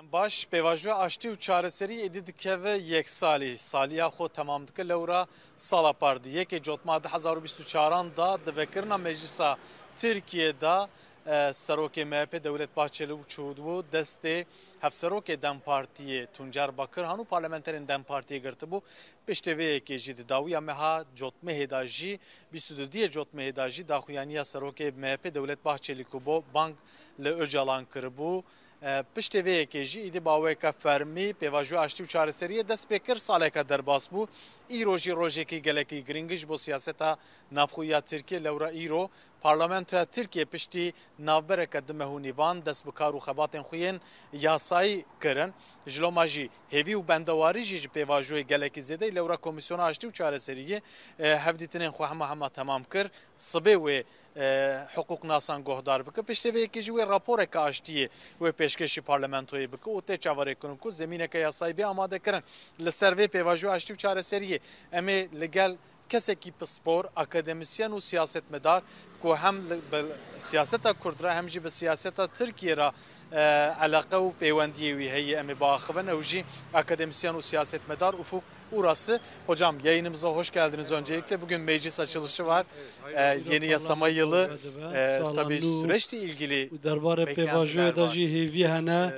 باش پیواژوی آشتی و چارەسەری ئێدی دکەوە یەک سالیە خۆ تەمام دکە لەورە ساڵا پاردی یەکێ جۆتما 2024 دا دەڤێکردنا مەجلیسا تورکیەدا سەرۆکێ MHP دەولەت باهچێلو چوودبوو دەستێ هەفسەرۆکێ دەم پارتیە تونجار باکر هەنوو پارلەمەنتەرên دەم پارتیە گرتبوو پشتێوەیەکێ ژی داویە مەها جۆتمەهێدا ژی 22 جۆتمەهێدا ژی داخویانیە سەرۆکێ MHP دەولەت باهچێلی کو بۆ بانک لە ئۆجاڵان کردبوو پشتێوەیەکێ ژی ئیدی باوەیەکە فەرمی پێواژوی ئاشتی و چارەسەریە دەست پێکرد ساڵێکە دەرباس بوو ئیرۆژی ڕۆژێکی گەلێکی گرنگش بۆ سیاسەتا نافخویە تورکیە لەورە ئیرۆ پارلەمەنتە تورکیە پشتی ناوبەرێکە دمەهونیبان دەست بکار و خەباتên خوێن یاسایی کردن ژلۆماژی هێوی و بەندەواریژی ji pêvajoyê gelekî zêdeyî lewra Komîsyona Aştî û Çareseriyê hevdîtinên xwe hema temam kir sibê wê hukuknasan guhdar bike pişteveyekî ji wê raporeka aştiyê wê pêşkêşî parlamentoyê bike û tê çavarêkirin ku zemîneke yasayî bê amade kirin li ser vê pêvajoya aştî û çareseriyê em ê li gel kesekî pispor akademisyen û siyasetmedar ku hem bi siyaseta Kurd re hem jî bi siyaseta Tirkiye re elaqe û peywendiyê wî heye em ê biaxivin ew jî akademisyen û siyasetmedar Ufuk Urası. Hocam yayınımıza hoş geldiniz öncelikle. Bugün meclis açılışı var. Yeni yasama yılı. Tabii süreçle ilgili beklentiler var.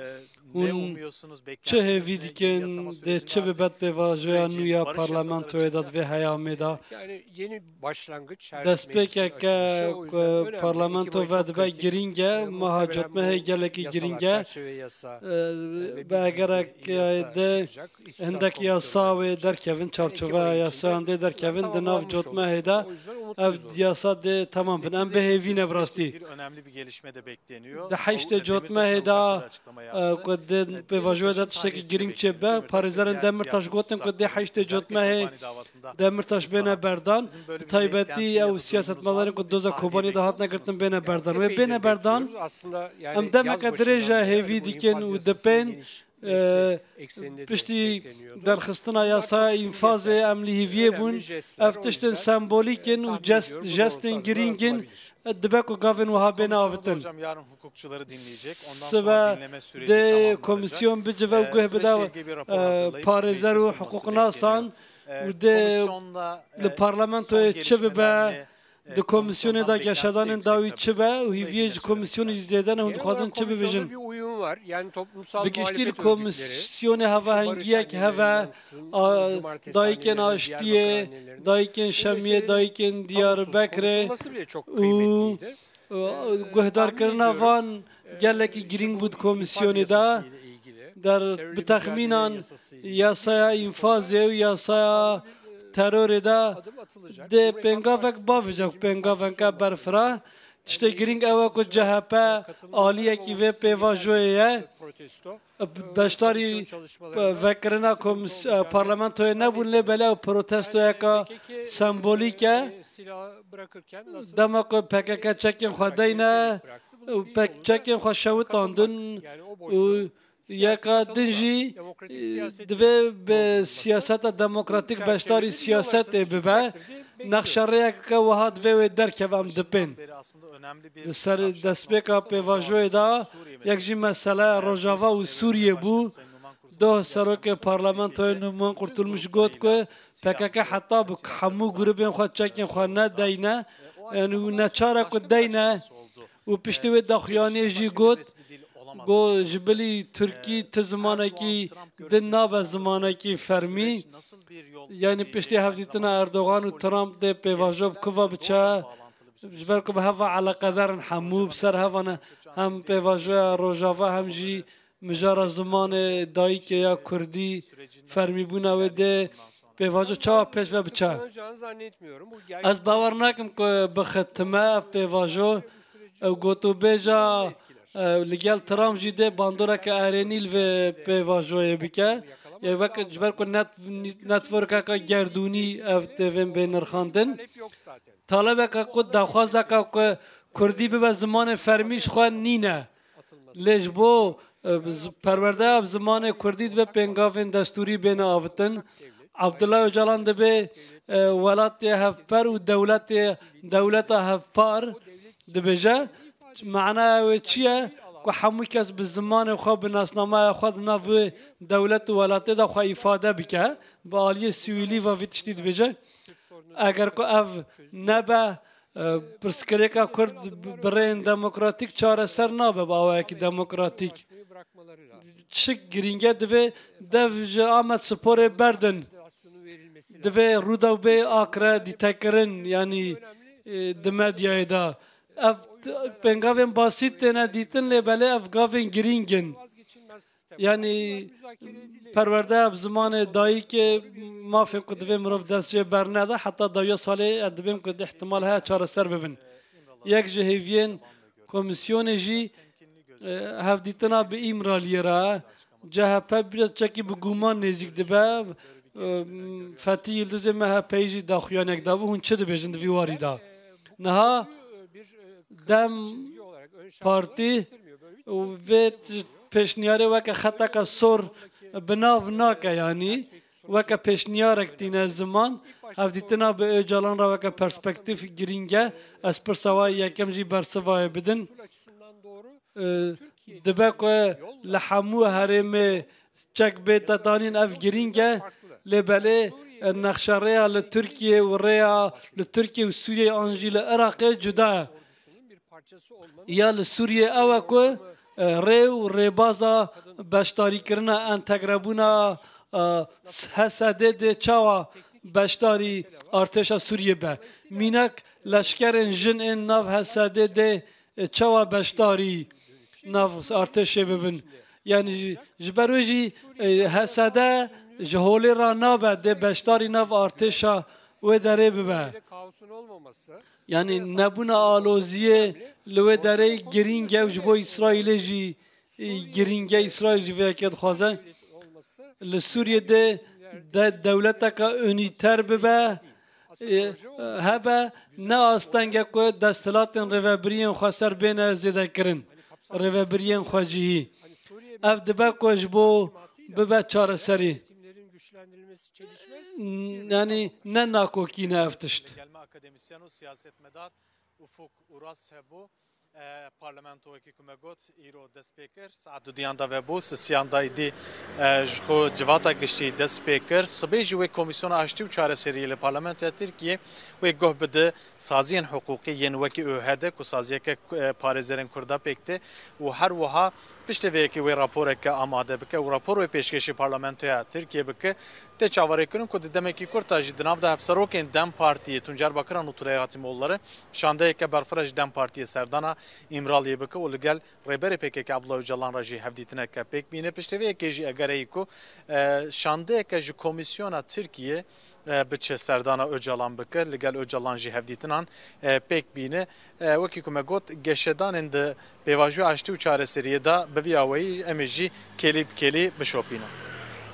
Ne umuyorsunuz? Çe hevî dikin de çi bibet pêvajoya nû ya parlamentoya da ve heyamê da destpêkeke parlamento ve dibe giring e meha cotmehê gelekî giring e bi egerek de hindekî yasa wê derkevin çarçoveya yasayan dê derkevin di nav cotmehê de ev yasa dê temam bin em bihêvîne bi rastî di heştê cotmehê da pêvajoya da tiştekî giring çêbe parêzerên Demirtaş gotin ku dê heştê cotmehê Demirtaş bêne berdan bi taybetî ew siyasetmedarên ku doza Kobanî de hatine girtin bêne berdan wê bêne berdan em demeke dirêje hêvî dikin û dipên piştî derxistina yasaya înfazê em li hêviyê bûn ev tiştên sembolîk in û jestên giring in dibe ku gavên wiha bêne avitin sibe dê komisyon bicive û guh bide parêzer û huquqnasan û dê li parlamentoyê çi bibe di komisyonê da geşedanên dawî çi be û hêviyê ji komisyonê izlêdane hûn dixwazin çi bibêjin bi giştî li komisyonê hevahengiyek heve dayîkên aştiyê dayîkên şemiyê dayîkên Diyarbekirê û guhdarkirina van gelekî giring bû di komisyonê de der bi texmînan yasaya înfazê û yasaya terörê de dê pêngavek bavêje pêngaveke berfira tiştê giring ew e ku CHP aliyekî vê pêvajoyê ye beşdarî vekirina parlamentoyê nebûn lê bele ew protestoyeka sembolîk e dema ku PKK çekên xwe deyne çekên xwe şewitandin û yeka din jî divê bi siyaseta demokratîk beşdarî siyasetê bibe nexşereyeke wiha divê wê derkeve em dipên li ser destpêka pêvajoyê da yek jî meseleya Rojava û Sûriyê bû doh serokê parlamentoya Numan Kurtulmuş got ku PKK heta bi hemû grûpên xwe çekên xwe nedeyne û neçare ku deyne û piştî wê daxuyaniyê jî got go ji bilî Tirkî ti zimanekî din nabe zimanekî fermî yanî piştî hevdîtina Erdogan û Trump dê pêvajo bi kuva biçe ji ber ku bi heva eleqedarin hemû bi ser hevan hem pêvajoya Rojava hem jî mijara zimanê dayîkê ya Kurdî fermîbûna wê dê pêvajo çawa pêş ve biçe ez bawer nakim ku bixetime ev pêvajo ew gotûbêja li gel Trump jî dê bandoreke erênî li vê pêvajoyê bike ya wek ji ber ku networkeka gerdûnî ev têvên bênirxandin talebeka ku daxwazeka ku Kurdî bibe zimanê fermî ji xwe nîne lê ji bo perwerdeya zimanê Kurdî dibe pêngavên destûrî bêne avitin Abdullah Öcalan dibe welatê hevper û dewleta hevpar dibêje معناه چیه که همون کس به زمان خود به ناسنامه خود ناو دولت و ولایت دا خود ifade بکه با عالی سیویلی و ویتشتید بجه اگر که اف نبه پرسکریکا کرد برین دموکراتیک چاره سر نابه با اوه که دموکراتیک چک گرینگه دوه جه آمد سپور بردن دوه رودا به آکره دیتکرن یعنی دمدیای دا اف پنگاوین باسیت تنه دیتن لیبله اف گاوین گرینگن yani perverde ev zamanı dayı ki mafim ku divê mirov destçe bernede hatta dawiya salê dibêm ku ihtimal heye çareser bibin. Yek ji hêviyên komisyonê jî hevdîtina bi îmraliyê re CHP biraz çekî bi guman nêzik dibe Fetî Yıldızê MHP'yê jî daxuyanek dabû hûn çi dibêjin di vî warî da. Niha Dem Partî vê peşniyarê weke xeteka sor binav nake yanî weke peşniyarek tîne ziman hevdîtina bi Öcalan re weke perspektîv girîng e ez pirsa wayê yekem jî bersivayê bidin dibe ku li hemû herêmê çek bê tetanîn ev girîng e lêbelê nexşereya li Tirkiye û rêya li Tirkiye û Sûriyeyê an jî li Iraqê cuda ye ya li Sûriyê ew e ku rê û rêbaza beşdarîkirina entegrebûna HSD dê çawa beşdarî artêşa Sûriyê be. Mînek leşkerên jin ên nav HSD dê çawa beşdarî nav artêşê bibin. Yani ji ber wê jî HSD ji holê ra nabe dê beşdarî nav artêşa wê derê bibe. Yani nebûna aloziyê li wê derê girîng ew ji bo İsraîlê jî girîng e İsraîl jî vêyekê dixwaze li Sûriyeyê de dewleteka unîter bibe hebe ne astenge ku desthilatên rêveberiyên xwe ser bêne zêdekirin rêveberiyên xwe cihî ev dibe ku ji bo bibe çareserî yani ne nakokîne ev tişt. Parlamentoyekî ku me got îro dest pê kir saet duyan da vebû sisiyan da îdî ji xwe civata giştî dest pê kir sibê jî wê komisyona aştî û çareseriyê li Parlamentoya Tirkiye wê guh bide saziyên hiqûqî yên wekî ÖHD ku saziyeke parêzerên Kurda pêk tê û her wiha piştî vê yekî wê raporeke amade bike û rapor wê pêşkêşî Parlamentoya Tirkiye bike tê çavarêkirin ku di demekî Kurda jî di nav da hevserokên Dem Partiyê Tuncer Bakiran û Turaya Hatîmoğulları şandeyeke berfira ji Dem Partiyê serdana İmraliyê bike û li gel rêberê PKK Abdullah Öcalan re jî hevdîtineke pêk bîne pişteviyekê jî egereyî ku şandeyeke ji komisyona Tirkiye biçe serdana Öcalan bike li gel Öcalan jî hevdîtinan pêk bîne wekî ku me got geşedanên di pêvajoya aştî û çareseriyê da bi vî awayî em ê jî kelî bi kelî bişopînin.